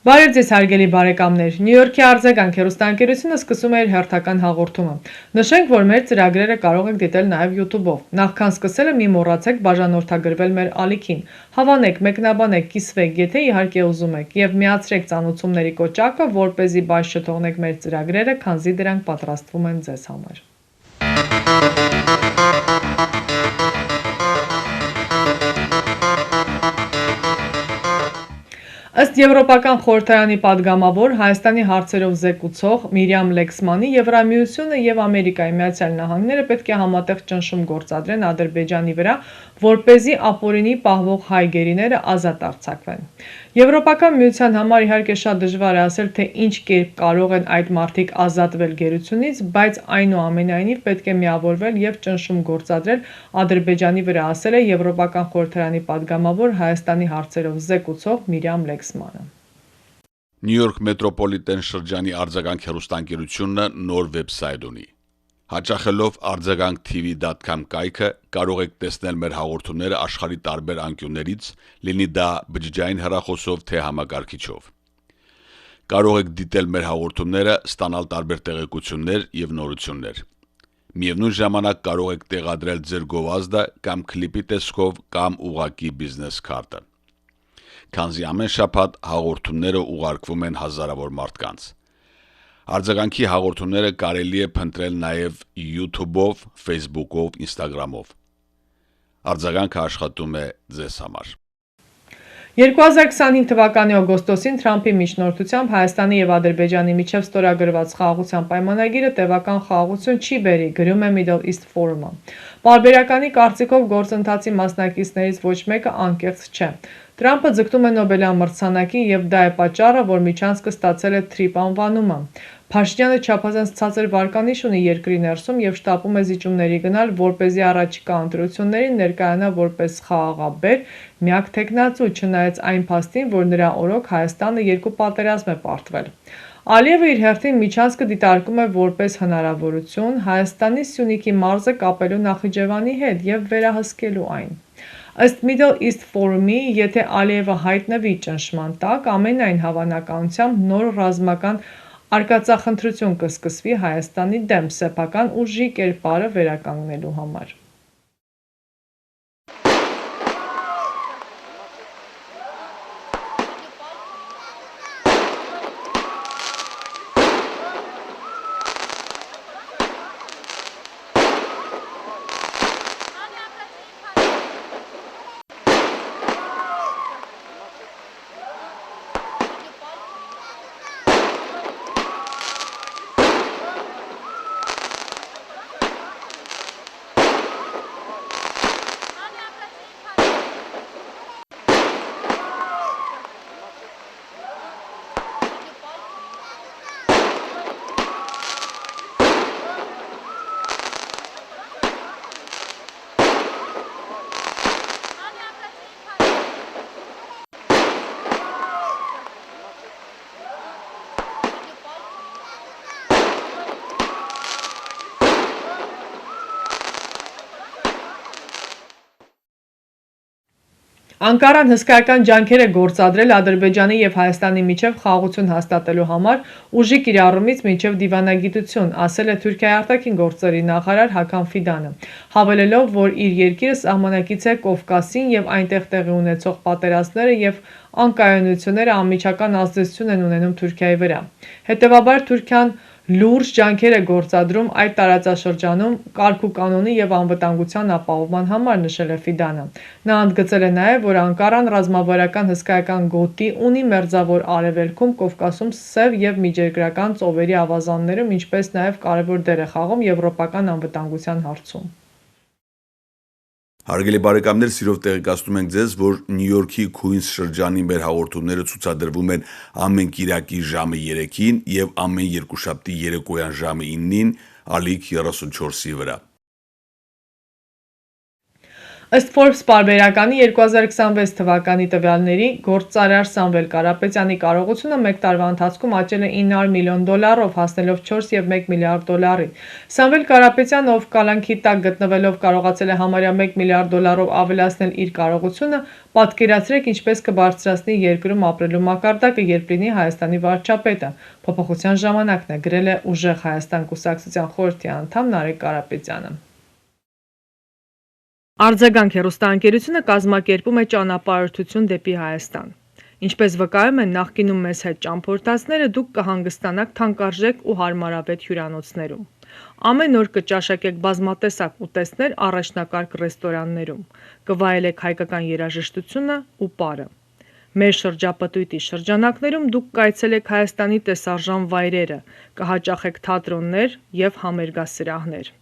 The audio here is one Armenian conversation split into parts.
Բարև ձեզ հարգելի բարեկամներ, Նյու Յորքի արձագանք հեռուստաընկերությունը սկսում է իր հերթական հաղորդումը։ Նշենք, որ մեր ծրագրերը կարող եք դիտել նաև YouTube-ով։ Նախքան սկսելը մի մոռացեք բաժանորդագրվել մեր ալիքին։ Հավանեք, մեկնաբանեք, կիսվեք, եթե իհարկե ուզում եք, եւ միացրեք ծանոթությունների կոճակը, որպեսզի բաց չթողնեք մեր ծրագրերը, քանզի դրանք պատրաստվում են ձեզ համար։ Ըստ Եվրոպական խորհրդարանի падգամավոր Հայաստանի հարցերով զեկուցող Միրիամ Լեքսմանի Եվրամիությունը եւ Ամերիկայի Միացյալ Նահանգները պետք է համատեղ ճնշում գործադրեն Ադրբեջանի վրա, որպեսզի ապօրինի պահվող հայ գերիները ազատ արձակվեն։ Եվրոպական միության համար իհարկե շատ դժվար է ասել, թե ինչ կերպ կարող են այդ մարդիկ ազատվել գերությունից, բայց այնուամենայնիվ պետք է միավորվել եւ ճնշում գործադրել Ադրբեջանի վրա, ասել է Եվրոպական խորհրդարանի падգամավոր Հայաստանի հարցերով զեկուցող Միրիամ Լեքսմանը։ Նյու Յորք մետրոպոլիտեն շրջանի արձագանք հեռուստաընկերությունը նոր վեբսայթ ունի։ Հաճախելով արձագանk.tv.com կայքը կարող եք տեսնել մեր հաղորդումները աշխարհի տարբեր անկյուններից, լինի դա բջջային հեռախոսով թե համակարգիչով։ Կարող եք դիտել մեր հաղորդումները, ստանալ տարբեր տեղեկություններ եւ նորություններ։ Միևնույն ժամանակ կարող եք տեղադրել ձեր գովազդը կամ կլիպի տեսքով կամ ուղղակի բիզնես քարտը։ Քանզի ամեն շաբաթ հաղորդումները ուղարկվում են հազարավոր մարդկանց։ Արձագանքի հաղորդումները կարելի է փնտրել նաև YouTube-ով, Facebook-ով, Instagram-ով։ Արձագանքը աշխատում է ձեզ համար։ 2025 թվականի օգոստոսին Թրամփի միջնորդությամբ Հայաստանի եւ Ադրբեջանի միջև ստորագրված խաղաղության պայմանագիրը տևական խաղաղություն չի բերի, գրում է Middle East Forum-ը։ Պարբերականի կարծիքով գործընթացի մասնակիցներից ոչ մեկը անկեղծ չէ։ Թրամփը ձգտում է Նոբելյան մրցանակին եւ դա է պատճառը, որ միջանցքը ստացել է Թրիպ անվանումը։ Փաշինյանը չափազանց ցածր վարկանիշ ունի երկրի ներսում եւ շտապում է զիջումների գնալ, որպեսզի առաջիկա ընտրություններին ներկայանա որպես խաղաղաբեր, միակ թեկնածու, չնայած այն փաստին, որ նրա օրոք Հայաստանը երկու պատերազմ է պարտվել։ Ալիևը իր հերթին միջանցքը դիտարկում է որպես հնարավորություն Հայաստանի Սյունիքի մարզը կապելու Նախիջևանի հետ եւ վերահսկելու այն։ Ըստ Middle East Forum-ի, եթե Ալիևը հայտնվի ճնշման տակ, ամենայն հավանականությամբ նոր ռազմական արկածախնդրություն կսկսվի Հայաստանի դեմ սեփական ուժի կերպարը վերականգնելու համար։ Անկարան հսկայական ջանքեր է գործադրել Ադրբեջանի եւ Հայաստանի միջև խաղաղություն հաստատելու համար ուժի կիրառումից մինչև դիվանագիտություն, ասել է Թուրքիայի արտաքին գործերի նախարար Հական Ֆիդանը, հավելելով, որ իր երկիրը սահմանակից է Կովկասին եւ այնտեղ տեղի ունեցող պատերազմները եւ անկայունությունները անմիջական ազդեցություն են ունենում Թուրքիայի վրա։ Հետևաբար Թուրքիան լուրջ ջանքեր է գործադրում այդ տարածաշրջանում կարգուկանոնի եւ անվտանգության ապահովման համար, նշել է Ֆիդանը։ Նա ընդգծել է նաեւ, որ Անկարան ռազմավարական հսկայական գոտի ունի Մերձավոր Արևելքում, Կովկասում, Սև եւ Միջերկրական ծովերի ավազաններում, ինչպես նաեւ կարևոր դեր է խաղում եվրոպական անվտանգության հարցում։ Հարգելի բարեկամներ, սիրով տեղեկացնում ենք ձեզ, որ Նյու Յորքի Քուինս շրջանի մեր հաղորդումները ցուցադրվում են ամեն կիրակի ժամը 3-ին եւ ամեն երկուշաբթի երեկոյան ժամը 9-ին ալիք 34-ի վրա։ Ըստ Forbes պարբերականի 2026 թվականի տվյալների գործարար Սամվել Կարապետյանի կարողությունը մեկ տարվա ընթացքում աճել է $900 միլիոն, հասնելով 4,1 միլիարդ դոլարի։ Սամվել Կարապետյանը, ով կալանքի տակ գտնվելով կարողացել է համարյա $1 միլիարդ ավելացնել իր կարողությունը, պատկերացրեք ինչպես կբարձրացնի երկրում ապրելու մակարդակը, երբ լինի Հայաստանի վարչապետը։ Փոփոխության ժամանակն է, գրել է Ուժեղ Հայաստան կուսակցության խորհրդի անդամ Նարեկ Կարապետյանը։ Արձագանք հեռուստաընկերությունը կազմակերպում է ճանապարհորդություն դեպի Հայաստան։ Ինչպես վկայում են նախկինում մեզ հետ ճամփորդածները, դուք կհանգստանաք թանկարժեք ու հարմարավետ հյուրանոցներում։ Ամեն օր կճաշակեք բազմատեսակ ուտեստներ առաջնակարգ ռեստորաններում, կվայելեք հայկական երաժշտությունը ու պարը։ Մեր շրջապտույտի շրջանակներում դուք կայցելեք Հայաստանի տեսարժան վայրերը, կհաճախեք թատրոններ և համերգասրահներ։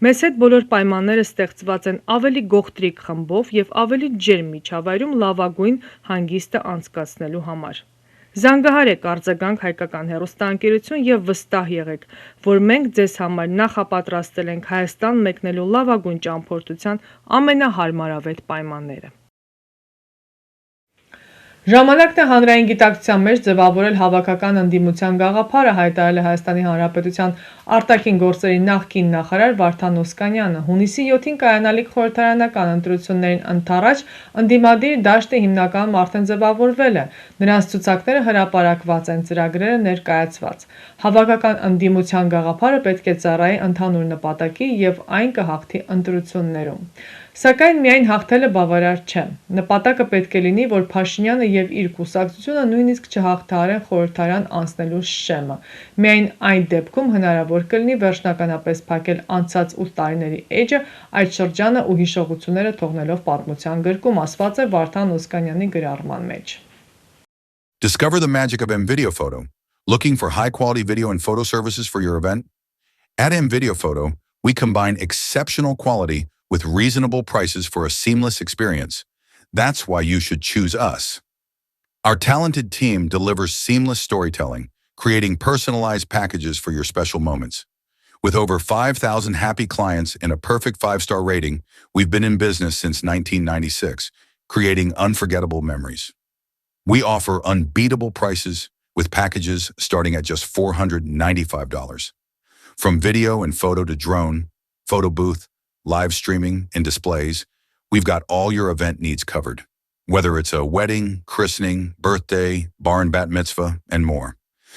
Մեզ հետ բոլոր պայմանները ստեղծված են ավելի գողտրիկ խմբով և ավելի ջերմ միջավայրում լավագույն հանգիստը անցկացնելու համար։ Զանգահարեք Արձագանք հայկական հեռուստաընկերություն և վստահ եղեք, որ մենք ձեզ համար նախապատրաստել ենք Հայաստան մեկնելու լավագույն ճամփորդության ամենահարմարավետ պայմանները։ Ժամանակն է հանրային գիտակցության մեջ ձևավորել հավաքական ընդդիմության գաղափարը, հայտարարել է Հայաստանի Հանրապետության արտաքին գործերի նախկին նախարար Վարդան Օսկանյանը։ Հունիսի 7-ին կայանալիք խորհրդարանական ընտրություններին ընդառաջ ընդդիմադիր դաշտը հիմնականում արդեն ձևավորվել է։ Նրանց ցուցակները հրապարակված են, ծրագրերը ներկայացված։ Հավաքական ընդդիմության գաղափարը պետք է ծառայի ընդհանուր նպատակի և այն կհաղթի ընտրություններում։ Սակայն միայն հաղթելը բավարար չէ։ Նպատակը պետք է լինի, որ Փաշինյանը և իր կուսակցությունը նույնիսկ չհաղթահարեն խորհրդարան անցնելու շեմը։ Միայն այդ դեպքում հնարավոր կլինի վերջնականապես փակել անցած 8 տարիների էջը, այդ շրջանը ու հիշողությունները թողնելով պատմության գրկում, ասված է Վարդան Օսկանյանի գրառման մեջ։ Discover the magic of mVideo Photo. Looking for high-quality video and photo services for your event? At mVideo Photo, we combine exceptional quality with reasonable prices for a seamless experience. That's why you should choose us. Our talented team delivers seamless storytelling, creating personalized packages for your special moments. With over 5,000 happy clients and a perfect 5-star rating, we've been in business since 1996, creating unforgettable memories. We offer unbeatable prices with packages starting at just $495. From video and photo to drone, photo booth, live streaming, and displays, we've got all your event needs covered. Whether it's a wedding, christening, birthday, bar and bat mitzvah, and more.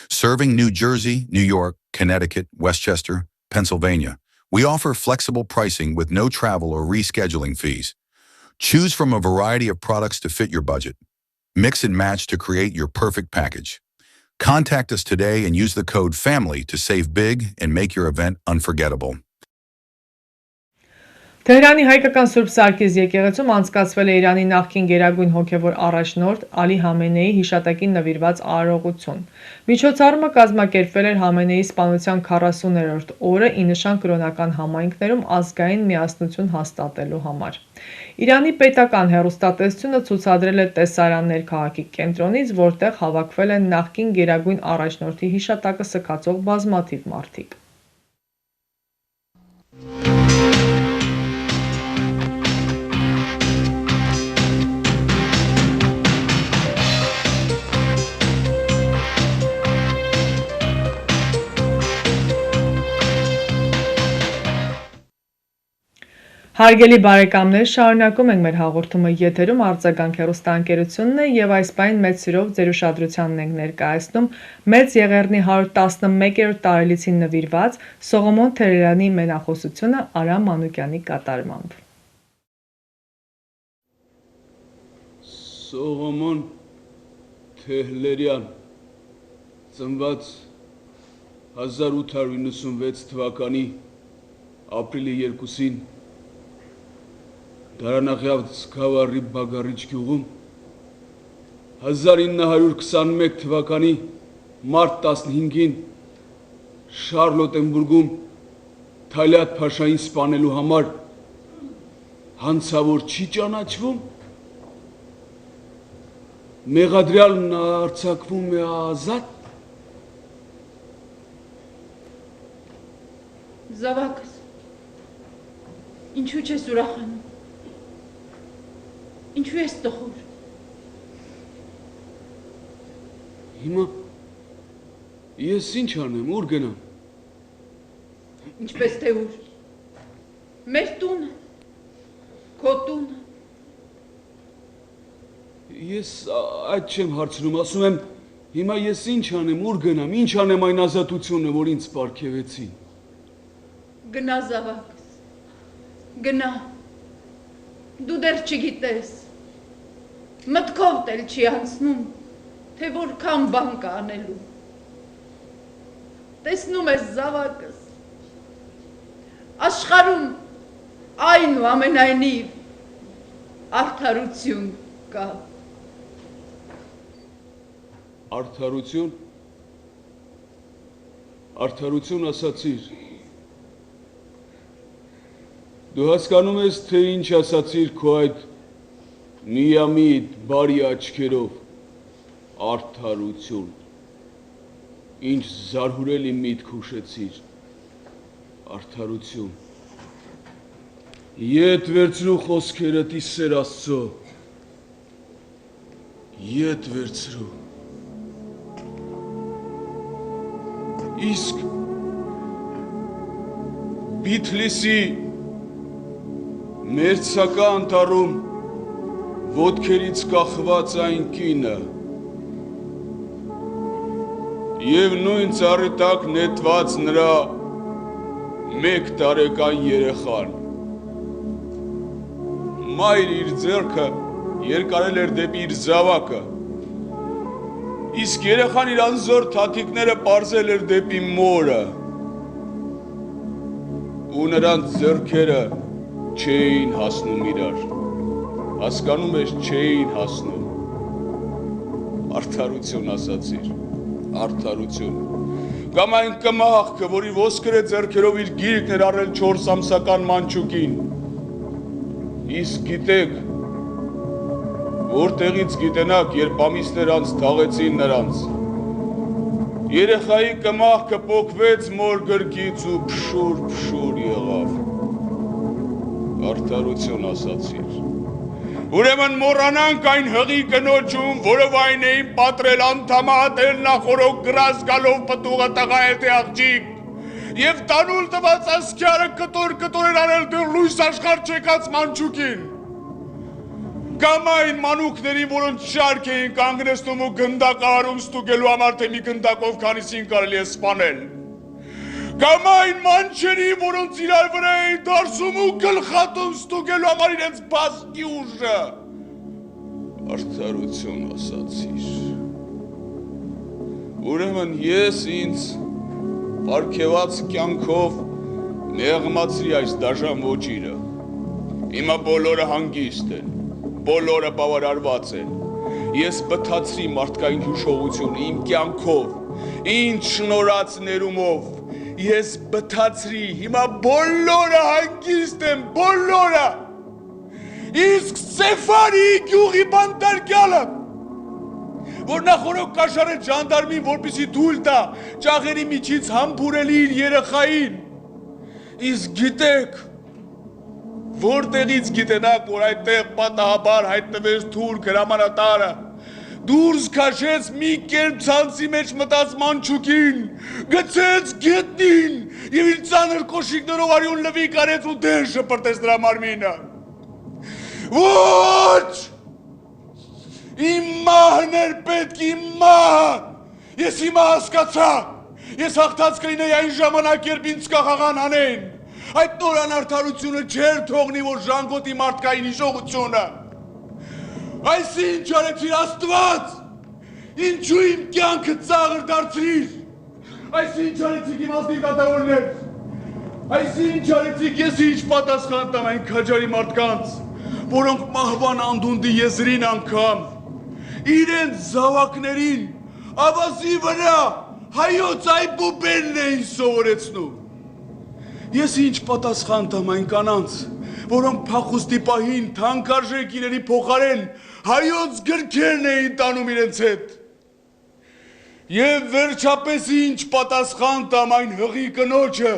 Serving New Jersey, New York, Connecticut, Westchester, Pennsylvania, we offer flexible pricing with no travel or rescheduling fees. Choose from a variety of products to fit your budget. Mix and match to create your perfect package. Contact us today and use the code FAMILY to save big and make your event unforgettable. Թեհրանի հայկական Սուրբ Սարգիս եկեղեցում անցկացվել է Իրանի նախկին գերագույն հոգևոր առաջնորդ Ալի Համենեի հիշատակին նվիրված արարողություն։ Միջոցառումը կազմակերպվել էր Համենեի սպանության 40-րդ օրը ի նշան կրոնական համայնքներում ազգային միասնություն հաստատելու համար։ Իրանի պետական հեռուստատեսությունը ցուցադրել է տեսարաններ քաղաքի կենտրոնից, որտեղ հավաքվել են նախկին գերագույն առաջնորդի հիշատակը սգացող բազմաթիվ մարդիկ։ Հարգելի բարեկամներ, շարունակում ենք մեր հաղորդումը եթերում Արձագանք հեռուստաընկերությունն է եւ այս պայն մեծ սիրով ձեր ուշադրությանն ենք ներկայացնում Մեծ Եղեռնի 111-րդ տարելիցին նվիրված Սողոմոն Թեհրանի մենախոսությունը Արամ Մանուկյանի կատարմամբ։ Սողոմոն Թեհրան ծնված 1896 թվականի ապրիլի 2-ին Դարանախյաց գավառի Բագարիչ գյուղում 1921 թվականի մարտ 15-ին Շարլոտենբուրգում Թալյատ Փաշային սպանելու համար հանցավոր չի ճանաչվում, մեղադրյալն արձակվում է ազատ։ Զավակս, ինչու չես ուրախանում։ Ինչու ես տխուր։ Հիմա ես ինչ անեմ, ուր գնամ։ Ինչպես թե ուր։ Մեր տունը, քո տունը։ Ես այդ չեմ հարցնում, ասում եմ, հիմա ես ինչ անեմ, ուր գնամ, ինչ անեմ այն ազատությունը, որ ինձ պարգևեցին։ Գնա զավակս, գնա, դու դեռ չգիտես, մտքով էլ չի անցնում, թե որքան բան կա անելու։ Տեսնում ես զավակս, աշխարհում այն ու ամենայնիվ արդարություն կա։ Արդարություն, արդարություն ասացիր։ Դու հասկանում ես, թե ինչ ասացիր քո այդ միամիտ բարի աչքերով, արդարություն, ինչ զարհուրելի միտք հուշեցիր, արդարություն, ետ վերցրու խոսքերդ ի սեր Աստծո, ետ վերցրու, իսկ Բիթլիսի մերձակա անտառում ոտքերից կախված այն կինը և նույն ծառի տակ նետված նրա 1 տարեկան երեխան մայր իր ձեռքը երկարել էր դեպի իր զավակը իսկ երեխան իր անզոր թաթիկները պարզել էր դեպի մորը ու նրանց ձեռքերը չէին հասնում իրար, հասկանում ես չէին հասնում, արդարություն ասացիր, արդարություն, կամ այն կմահքը, որի ոսկրե ձեռքերով իր գիրկն էր առել 4 ամսական մանչուկին, իսկ գիտեք, որտեղից գիտենակ, երբ ամիսներ անց թաղեցին նրանց, երեխայի կմահքը պոկվեց մոր գրկից ու փշուր եղավ, արդարություն ասացիր, ուրեմն մոռանանք այն հղի կնոջում, որը վայն էին պատրել անդամահատել նախորոք գրազ գալով պտուղը տղա է թե աղջիկ, և տանուլ տված ասքյարը կտոր էր արել դեռ լույս աշխարհ չեկած մանչուկին, կամ այն մանուկներին, որոնց շարք էին կանգնեցնում ու գնդակահարում ստուգելու համար, թե մի գնդակով քանիսին կարելի է սպանել, կամ այն մանչերի, որոնց իրար վրա էին դարսում ու գլխատում ստուգելու համար իրենց բազկի ուժը, արդարություն ասացիր, ուրեմն ես ինձ պարգևած կյանքով մեղմացրի այս դաժան ոճիրը, հիմա բոլորը հանգիստ են, բոլորը բավարարված են, ես բթացրի մարդկային հիշողությունը իմ կյանքով, ինձ շնորհած ներումով, ես բթացրի, հիմա բոլորը հանգիստ են, բոլորը, իսկ Սեֆարի գյուղի բանտարկյալը, որ նախորոք կաշարեց ժանդարմին, որպեսզի թույլ տա ճաղերի միջից համբուրելի իր երեխային, իսկ գիտեք, որտեղից գիտենակ, որ այդտեղ պատահաբար հայտնվեց թուրք հրամանատարը, դուրս քաշեց մի կերպ ցանցի մեջ մտած մանչուկին, գցեց գետնին և իր ծանր կոշիկներով արյուն լվի կարեց ու դեն շպրտեց նրա մարմինը։ Ոչ! Իմ մահն էր պետք, իմ մահը, ես հիմա հասկացա, ես հաղթած կլինեի այն ժամանակ, երբ ինձ կախաղան անեն, այդ նոր անարդարությունը չեր թողնի, որ ժանգոտի մարդկային հիշողությունը, այս ինչ արեցիր Աստված, ինչու իմ կյանքը ծաղր դարձրիր, այս ինչ արեցիք իմ ազնիվ դատավորներ, այս ինչ արեցիք ես ինչ պատասխան տամ այն քաջարի մարդկանց, որոնք մահվան անդունդի եզրին անգամ, իրենց զավակներին ավազի վրա հայոց այ բուբերն էին սովորեցնում։ Ես ինչ պատասխան տամ այն կանանց, որոնք փախուստի պահին թանկարժեք իրերի փոխարեն հայոց գրքերն էին տանում իրենց հետ։ Եվ վերջապես ինչ պատասխան տամ այն հղի կնոջը,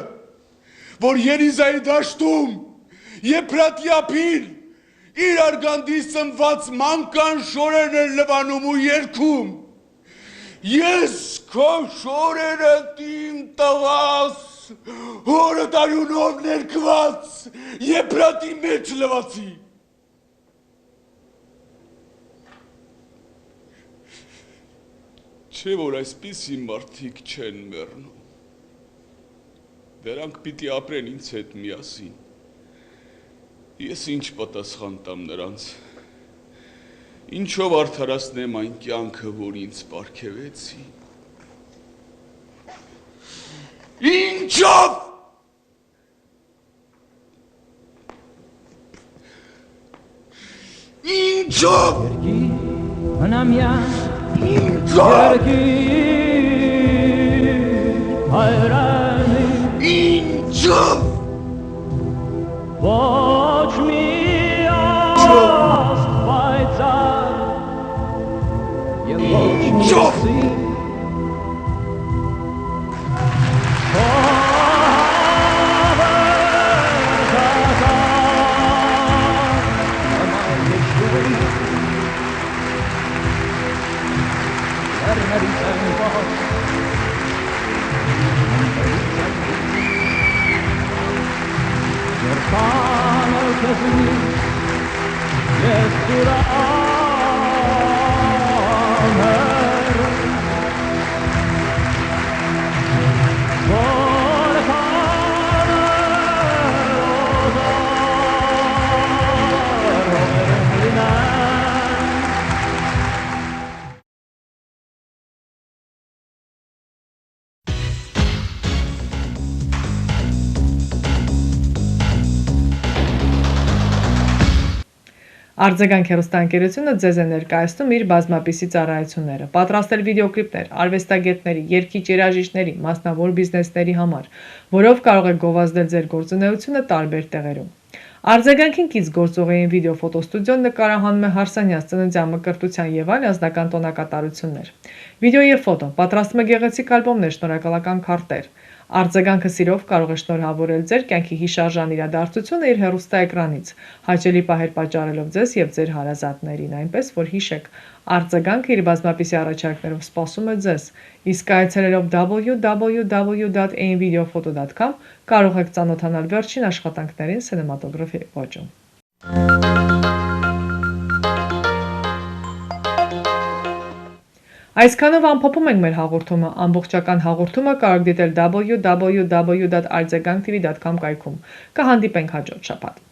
որ Երիզայի դաշտում, Եփրատի ափին, իրար գանդից ծնված մանկան շորերն են լվանում ու երգում։ Ես քո շորերը իմ տղաս, հորը տարյունով ներկված, եփրատի մեջ լվացի։ Չէ որ այսպիսի մարդիկ չեն մեռնում։ Դրանք պիտի ապրեն ինձ հետ միասին։ Ես ինչ պատասխան տամ նրանց։ Ինչով արդարացնեմ այն կյանքը, որ ինձ պարգևեցի։ Ինչով։ Ինչով։ Ինչով։ Ոչ մի աստ պայծառ և ոչ մի սին Արձագանք հեռուստաընկերությունը ձեզ է ներկայացնում իր բազմապիսի ծառայությունները, պատրաստել վիդեոկլիպներ արվեստագետների, երգիչ երաժիշտների, մասնավոր բիզնեսների համար, որով կարող եք գովազդել ձեր գործունեությունը տարբեր տեղերում։ Արձագանքին կից գործողային վիդեոֆոտոստուդիոն նկարահանում է Հարսանյաց ծննդյան մկրտության եւ այլ անձնական տոնակատարություններ։ Վիդեո եւ ֆոտո պատրաստում է գեղեցիկ ալբոմներ, շնորհակալական քարտեր։ Արձագանքը սիրով կարող է շնորհավորել ձեր կյանքի հիշարժան իրադարձությունը իր հեռուստաէկրանից, հաճելի պահեր պատճառելով ձեզ եւ ձեր հարազատներին, այնպես որ հիշեք, արձագանքը իր բազմապիսի առաջարկներով սպասում է ձեզ, իսկ այցելելով www.ainvideophoto.com կարող եք ծանոթանալ վերջին աշխատանքներին սինեմատոգրաֆի ոճում։ Այսքանով ամփոփում ենք մեր հաղորդումը, ամբողջական հաղորդումը կարող դիտել www.artzaganktv.com կայքում։ Կհանդիպենք հաջորդ շաբաթ։